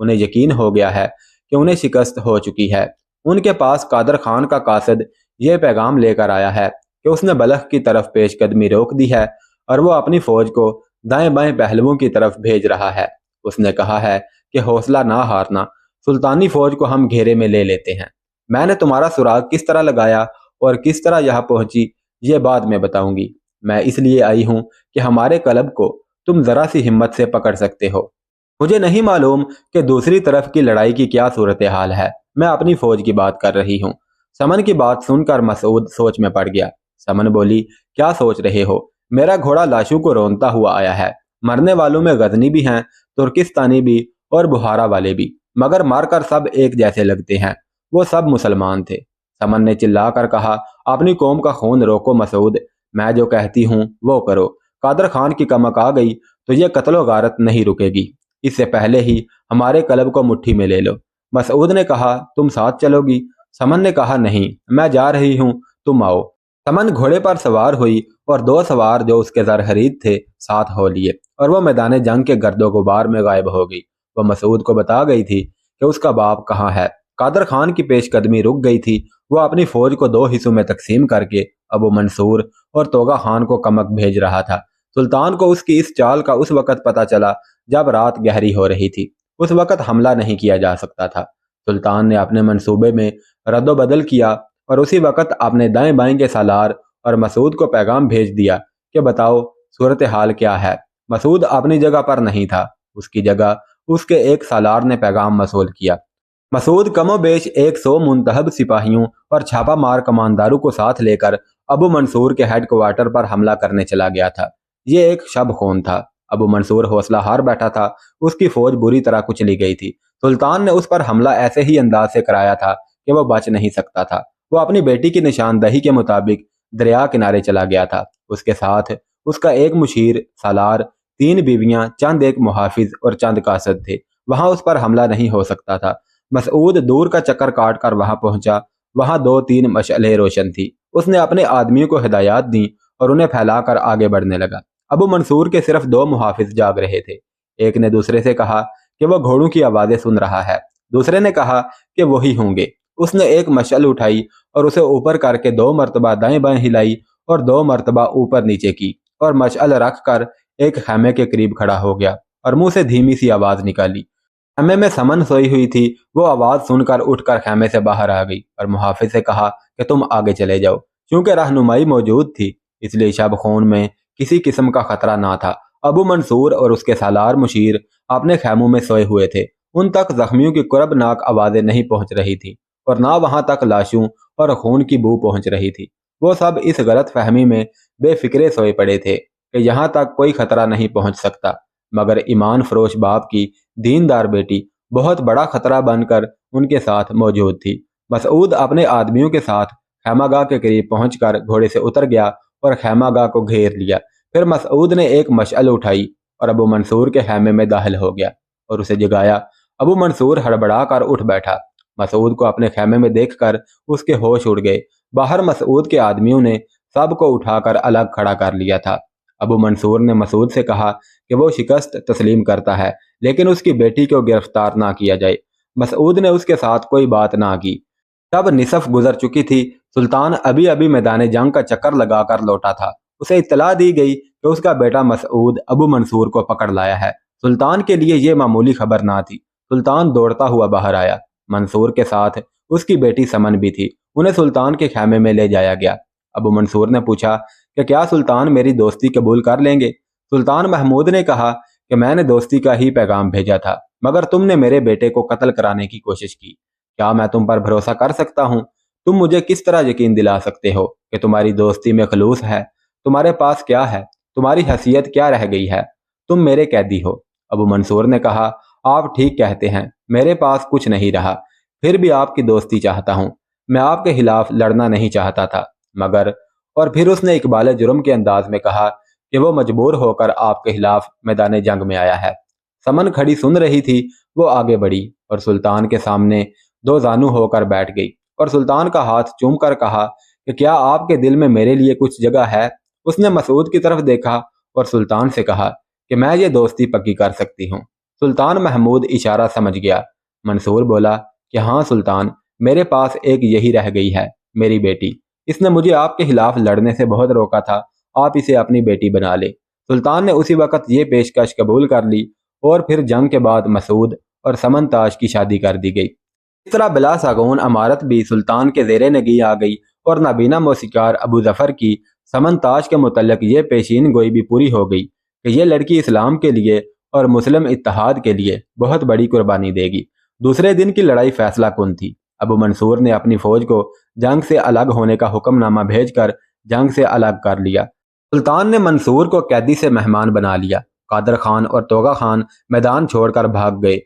انہیں یقین ہو گیا ہے کہ انہیں شکست ہو چکی ہے۔ ان کے پاس قادر خان کا قاصد یہ پیغام لے کر آیا ہے کہ اس نے بلخ کی طرف پیش قدمی روک دی ہے اور وہ اپنی فوج کو دائیں بائیں پہلوؤں کی طرف بھیج رہا ہے۔ اس نے کہا ہے کہ حوصلہ نہ ہارنا، سلطانی فوج کو ہم گھیرے میں لے لیتے ہیں۔ میں نے تمہارا سراغ کس طرح لگایا اور کس طرح یہاں پہنچی یہ بعد میں بتاؤں گی۔ میں اس لیے آئی ہوں کہ ہمارے قلب کو تم ذرا سی ہمت سے پکڑ سکتے ہو۔ مجھے نہیں معلوم کہ دوسری طرف کی لڑائی کی کیا صورتحال ہے، میں اپنی فوج کی بات کر رہی ہوں۔ سمن کی بات سن کر مسعود سوچ میں پڑ گیا۔ سمن بولی، کیا سوچ رہے ہو؟ میرا گھوڑا لاشوں کو رونتا ہوا آیا ہے۔ مرنے والوں میں غزنی بھی ہیں، ترکستانی بھی اور بہارا والے بھی، مگر مار کر سب ایک جیسے لگتے ہیں۔ وہ سب مسلمان تھے۔ سمن نے چلا کر کہا، اپنی قوم کا خون روکو مسعود، میں جو کہتی ہوں وہ کرو۔ قادر خان کی کمک آ گئی تو یہ قتل و غارت نہیں رکے گی۔ اس سے پہلے ہی ہمارے قلب کو مٹھی میں لے لو۔ مسعود نے کہا، تم ساتھ چلو گی؟ سمن نے کہا، نہیں، میں جا رہی ہوں، تم آؤ۔ سمن گھوڑے پر سوار ہوئی اور دو سوار جو اس کے زرخرید تھے ساتھ ہو لیے اور وہ میدان جنگ کے گرد و غبار میں غائب ہو گئی۔ وہ مسعود کو بتا گئی تھی کہ اس کا باپ کہاں ہے۔ قادر خان کی پیش قدمی رک گئی تھی۔ وہ اپنی فوج کو دو حصوں میں تقسیم کر کے ابو منصور اور توغا خان کو کمک بھیج رہا تھا۔ سلطان کو اس کی اس چال کا اس وقت پتہ چلا جب رات گہری ہو رہی تھی۔ اس وقت حملہ نہیں کیا جا سکتا تھا۔ سلطان نے اپنے منصوبے میں رد و بدل کیا اور اسی وقت اپنے دائیں بائیں کے سالار اور مسعود کو پیغام بھیج دیا کہ بتاؤ صورتحال کیا ہے۔ مسعود اپنی جگہ پر نہیں تھا، اس کی جگہ اس کے ایک سالار نے پیغام موصول کیا۔ مسعود کم و بیش 100 منتخب سپاہیوں اور چھاپا مار کمانداروں کو ساتھ لے کر ابو منصور کے ہیڈ کوارٹر پر حملہ کرنے چلا گیا تھا۔ یہ ایک شب خون تھا۔ ابو منصور حوصلہ ہار بیٹھا تھا، اس کی فوج بری طرح کچلی گئی تھی۔ سلطان نے اس پر حملہ ایسے ہی انداز سے کرایا تھا کہ وہ بچ نہیں سکتا تھا۔ وہ اپنی بیٹی کی نشاندہی کے مطابق دریا کنارے چلا گیا تھا۔ اس کے ساتھ اس کا ایک مشیر، سالار، 3 بیویاں، چند ایک محافظ اور چند قاصد تھے۔ وہاں اس پر حملہ نہیں ہو سکتا تھا۔ مسعود دور کا چکر کاٹ کر وہاں پہنچا۔ وہاں 2-3 مشعلیں روشن تھی۔ اس نے اپنے آدمیوں کو ہدایات دیں اور انہیں پھیلا کر آگے بڑھنے لگا۔ ابو منصور کے صرف 2 محافظ جاگ رہے تھے۔ ایک نے دوسرے سے کہا کہ وہ گھوڑوں کی آوازیں سن رہا ہے۔ دوسرے نے کہا کہ وہی ہوں گے۔ اس نے ایک مشعل اٹھائی اور اسے اوپر کر کے 2 مرتبہ دائیں بائیں ہلائی اور 2 مرتبہ اوپر نیچے کی اور مشعل رکھ کر ایک خیمے کے قریب کھڑا ہو گیا اور منہ سے دھیمی سی آواز نکالی۔ خیمے میں سمن سوئی ہوئی تھی۔ وہ آواز سن کر اٹھ کر خیمے سے باہر آ گئی اور محافظ سے کہا کہ تم آگے چلے جاؤ۔ چونکہ رہنمائی موجود تھی اس لیے شب خون میں کسی قسم کا خطرہ نہ تھا۔ ابو منصور اور اس کے سالار مشیر اپنے خیموں میں سوئے ہوئے تھے۔ ان تک زخمیوں کی کربناک آوازیں نہیں پہنچ رہی تھی اور نہ وہاں تک لاشوں اور خون کی بو پہنچ رہی تھی۔ وہ سب اس غلط فہمی میں بے فکرے سوئے پڑے تھے کہ یہاں تک کوئی خطرہ نہیں پہنچ سکتا، مگر ایمان فروش باپ کی دیندار بیٹی بہت بڑا خطرہ بن کر ان کے ساتھ موجود تھی۔ مسعود اپنے آدمیوں کے ساتھ خیمہ گاہ کے قریب پہنچ کر گھوڑے سے اتر گیا اور خیمہ گاہ کو گھیر لیا۔ پھر مسعود نے ایک مشعل اٹھائی اور ابو منصور کے خیمے میں داخل ہو گیا اور اسے جگایا۔ ابو منصور ہڑبڑا کر اٹھ بیٹھا۔ مسعود کو اپنے خیمے میں دیکھ کر اس کے ہوش اڑ گئے۔ باہر مسعود کے آدمیوں نے سب کو اٹھا کر الگ کھڑا کر لیا تھا۔ ابو منصور نے مسعود سے کہا کہ وہ شکست تسلیم کرتا ہے لیکن اس کی بیٹی کو گرفتار نہ کیا جائے۔ مسعود نے اس کے ساتھ کوئی بات نہ کی۔ جب نصف گزر چکی تھی، سلطان ابھی ابھی میدان جنگ کا چکر لگا کر لوٹا تھا۔ اسے اطلاع دی گئی کہ اس کا بیٹا مسعود ابو منصور کو پکڑ لایا ہے۔ سلطان کے لیے یہ معمولی خبر نہ تھی۔ سلطان دوڑتا ہوا باہر آیا۔ منصور کے ساتھ اس کی بیٹی سمن بھی تھی۔ انہیں سلطان کے خیمے میں لے جایا گیا۔ ابو منصور نے پوچھا کہ کیا سلطان میری دوستی قبول کر لیں گے؟ سلطان محمود نے کہا کہ میں نے دوستی کا ہی پیغام بھیجا تھا، مگر تم نے میرے بیٹے کو قتل کرانے کی کوشش کی۔ کیا میں تم پر بھروسہ کر سکتا ہوں؟ تم مجھے کس طرح یقین دلا سکتے ہو کہ تمہاری دوستی میں خلوص ہے؟ تمہارے پاس کیا ہے؟ تمہاری حیثیت کیا رہ گئی ہے؟ تم میرے قیدی ہو۔ ابو منصور نے کہا، آپ ٹھیک کہتے ہیں، میرے پاس کچھ نہیں رہا، پھر بھی آپ کی دوستی چاہتا ہوں۔ میں آپ کے خلاف لڑنا نہیں چاہتا تھا، مگر اور پھر اس نے اقبال جرم کے انداز میں کہا کہ وہ مجبور ہو کر آپ کے خلاف میدان جنگ میں آیا ہے۔ سمن کھڑی سن رہی تھی۔ وہ آگے بڑھی اور سلطان کے سامنے 2 زانو ہو کر بیٹھ گئی اور سلطان کا ہاتھ چوم کر کہا کہ کیا آپ کے دل میں میرے لیے کچھ جگہ ہے؟ اس نے مسعود کی طرف دیکھا اور سلطان سے کہا کہ میں یہ دوستی پکی کر سکتی ہوں۔ سلطان محمود اشارہ سمجھ گیا۔ منصور بولا کہ ہاں سلطان، میرے پاس ایک یہی رہ گئی ہے، میری بیٹی۔ اس نے مجھے آپ کے خلاف لڑنے سے بہت روکا تھا، آپ اسے اپنی بیٹی بنا لے۔ سلطان نے اسی وقت یہ پیشکش قبول کر لی اور پھر جنگ کے بعد مسعود اور سمن تاج کی شادی کر دی گئی۔ اس طرح بلا ساگون عمارت بھی سلطان کے زیر نگی آ گئی اور نابینا موسیقار ابو ظفر کی سمن تاج کے متعلق یہ پیشین گوئی بھی پوری ہو گئی کہ یہ لڑکی اسلام کے لیے اور مسلم اتحاد کے لیے بہت بڑی قربانی دے گی۔ دوسرے دن کی لڑائی فیصلہ کن تھی۔ ابو منصور نے اپنی فوج کو جنگ سے الگ ہونے کا حکم نامہ بھیج کر جنگ سے الگ کر لیا۔ سلطان نے منصور کو قیدی سے مہمان بنا لیا۔ قادر خان اور توغا خان میدان چھوڑ کر بھاگ گئے۔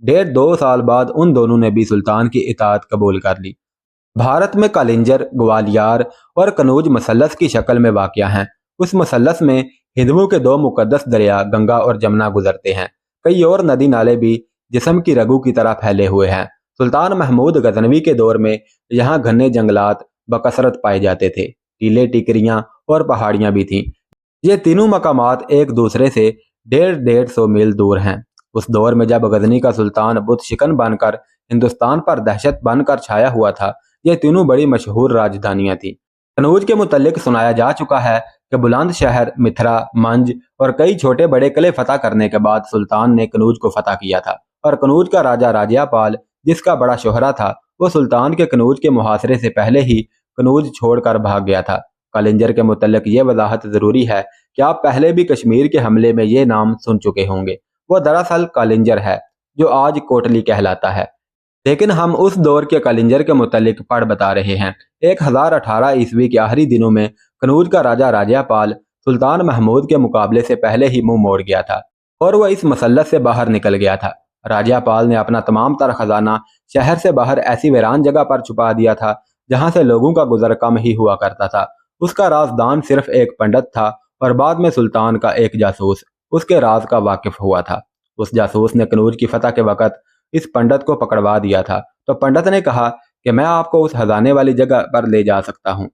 1.5-2 سال بعد ان دونوں نے بھی سلطان کی اطاعت قبول کر لی۔ بھارت میں کالنجر، گوالیار اور کنوج مثلث کی شکل میں واقع ہیں۔ اس مثلث میں ہندوؤں کے 2 مقدس دریا گنگا اور جمنا گزرتے ہیں۔ کئی اور ندی نالے بھی جسم کی رگو کی طرح پھیلے ہوئے ہیں۔ سلطان محمود غزنوی کے دور میں یہاں گھنے جنگلات بکثرت پائے جاتے تھے، ٹیلے ٹیکریاں اور پہاڑیاں بھی تھیں۔ یہ تینوں مقامات ایک دوسرے سے 150 میل دور ہیں۔ اس دور میں جب غزنی کا سلطان بت شکن بن کر ہندوستان پر دہشت بن کر چھایا ہوا تھا، یہ تینوں بڑی مشہور راجدھانیاں تھیں۔ کنوج کے متعلق سنایا جا چکا ہے کہ بلند شہر، متھرا، منج اور کئی چھوٹے بڑے قلعے فتح کرنے کے بعد سلطان نے کنوج کو فتح کیا تھا، اور کنوج کا راجہ راجیا پال، جس کا بڑا شہرہ تھا، وہ سلطان کے کنوج کے محاصرے سے پہلے ہی کنوج چھوڑ کر بھاگ گیا تھا۔ کالنجر کے متعلق یہ وضاحت ضروری ہے کہ آپ پہلے بھی کشمیر کے حملے میں یہ نام سن چکے ہوں گے۔ وہ دراصل کالنجر ہے جو آج کوٹلی کہلاتا ہے، لیکن ہم اس دور کے کالنجر کے متعلق پڑھ بتا رہے ہیں۔ 1018 عیسوی کے آخری دنوں میں کنوج کا راجہ راجیا پال سلطان محمود کے مقابلے سے پہلے ہی منہ موڑ گیا تھا اور وہ اس مثلث سے باہر نکل گیا تھا۔ راجیا پال نے اپنا تمام تر خزانہ شہر سے باہر ایسی ویران جگہ پر چھپا دیا تھا جہاں سے لوگوں کا گزر کم ہی ہوا کرتا تھا۔ اس کا رازدان صرف ایک پنڈت تھا اور بعد میں سلطان کا ایک جاسوس اس کے راز کا واقف ہوا تھا۔ اس جاسوس نے کنوج کی فتح کے وقت اس پنڈت کو پکڑوا دیا تھا، تو پنڈت نے کہا کہ میں آپ کو اس خزانے والی جگہ پر لے جا سکتا ہوں،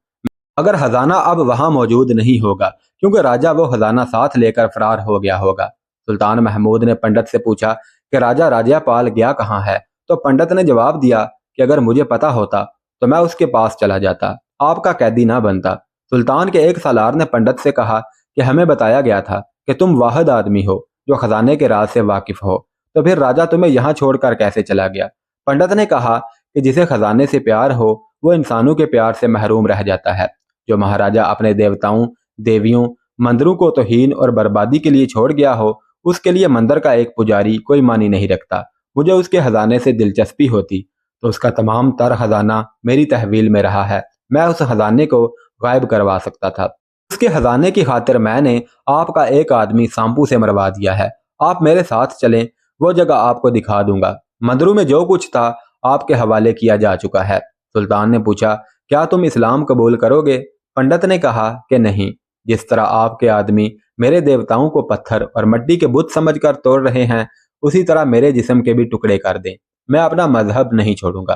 مگر خزانہ اب وہاں موجود نہیں ہوگا کیونکہ راجہ وہ خزانہ ساتھ لے کر فرار ہو گیا ہوگا۔ سلطان محمود نے پنڈت سے پوچھا کہ راجہ راجیا پال گیا کہاں ہے، تو پنڈت نے جواب دیا کہ اگر مجھے پتا ہوتا تو میں اس کے پاس چلا جاتا، آپ کا قیدی نہ بنتا۔ سلطان کے ایک سالار نے پنڈت سے کہا کہ ہمیں بتایا گیا تھا کہ تم واحد آدمی ہو جو خزانے کے راز سے واقف ہو، تو پھر راجہ تمہیں یہاں چھوڑ کر کیسے چلا گیا؟ پنڈت نے کہا کہ جسے خزانے سے پیار ہو وہ انسانوں کے پیار سے محروم رہ جاتا ہے۔ جو مہاراجہ اپنے دیوتاؤں، دیویوں، مندروں کو توہین اور بربادی کے لیے چھوڑ گیا ہو، اس کے لیے مندر کا ایک پجاری کوئی معنی نہیں رکھتا۔ مجھے اس کے خزانے سے دلچسپی ہوتی تو اس کا تمام تر خزانہ میری تحویل میں رہا ہے، میں اس خزانے کو غائب کروا سکتا تھا۔ اس کے خزانے کی خاطر میں نے آپ کا ایک آدمی سامپو سے مروا دیا ہے۔ آپ میرے ساتھ چلیں، وہ جگہ آپ کو دکھا دوں گا۔ مندروں میں جو کچھ تھا آپ کے حوالے کیا جا چکا ہے۔ سلطان نے پوچھا کیا تم اسلام قبول کرو گے؟ پنڈت نے کہا کہ نہیں، جس طرح آپ کے آدمی میرے دیوتاؤں کو پتھر اور مٹی کے بت سمجھ کر توڑ رہے ہیں، اسی طرح میرے جسم کے بھی ٹکڑے کر دیں، میں اپنا مذہب نہیں چھوڑوں گا۔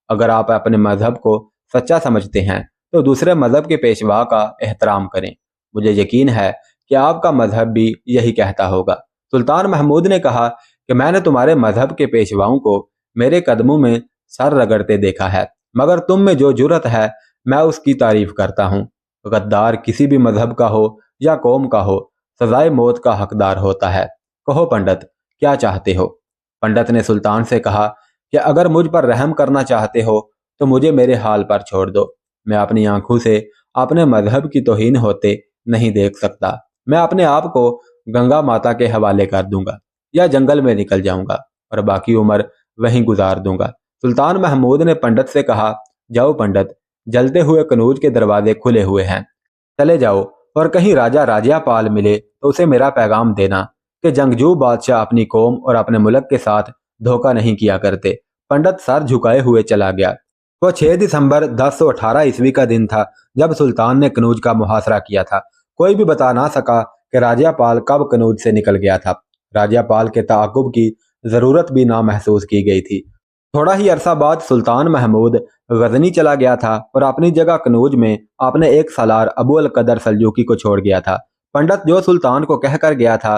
اگر آپ اپنے مذہب کو سچا سمجھتے ہیں تو دوسرے مذہب کے پیشوا کا احترام کریں، مجھے یقین ہے کہ آپ کا مذہب بھی یہی کہتا ہوگا۔ سلطان محمود نے کہا کہ میں نے تمہارے مذہب کے پیشواؤں کو میرے قدموں میں سر رگڑتے دیکھا ہے، مگر تم میں جو جرأت ہے میں اس کی تعریف کرتا ہوں۔ غدار کسی بھی مذہب کا ہو یا قوم کا ہو، سزائے موت کا حقدار ہوتا ہے۔ کہو پنڈت، کیا چاہتے ہو؟ پنڈت نے سلطان سے کہا کہ اگر مجھ پر رحم کرنا چاہتے ہو تو مجھے میرے حال پر چھوڑ دو، میں اپنی آنکھوں سے اپنے مذہب کی توہین ہوتے نہیں دیکھ سکتا۔ میں اپنے آپ کو گنگا ماتا کے حوالے کر دوں گا یا جنگل میں نکل جاؤں گا اور باقی عمر وہیں گزار دوں گا۔ سلطان محمود نے پنڈت سے کہا جاؤ پنڈت، جلتے ہوئے کنوج کے دروازے کھلے ہوئے ہیں، چلے جاؤ، اور کہیں راجہ راجیا پال ملے تو اسے میرا پیغام دینا کہ جنگجو بادشاہ اپنی قوم اور اپنے ملک کے ساتھ دھوکہ نہیں کیا کرتے۔ پنڈت سر جھکائے ہوئے چلا گیا۔ وہ 6 دسمبر 1018 عیسوی کا دن تھا جب سلطان نے کنوج کا محاصرہ کیا تھا۔ کوئی بھی بتا نہ سکا کہ راجیا پال کب کنوج سے نکل گیا تھا۔ راجیا پال کے تعاقب کی ضرورت بھی نہ محسوس کی گئی تھی۔ تھوڑا ہی عرصہ بعد سلطان محمود غزنی چلا گیا تھا اور اپنی جگہ کنوج میں اپنے ایک سالار ابو القدر سلجوقی کو چھوڑ گیا تھا۔ پنڈت جو سلطان کو کہہ کر گیا تھا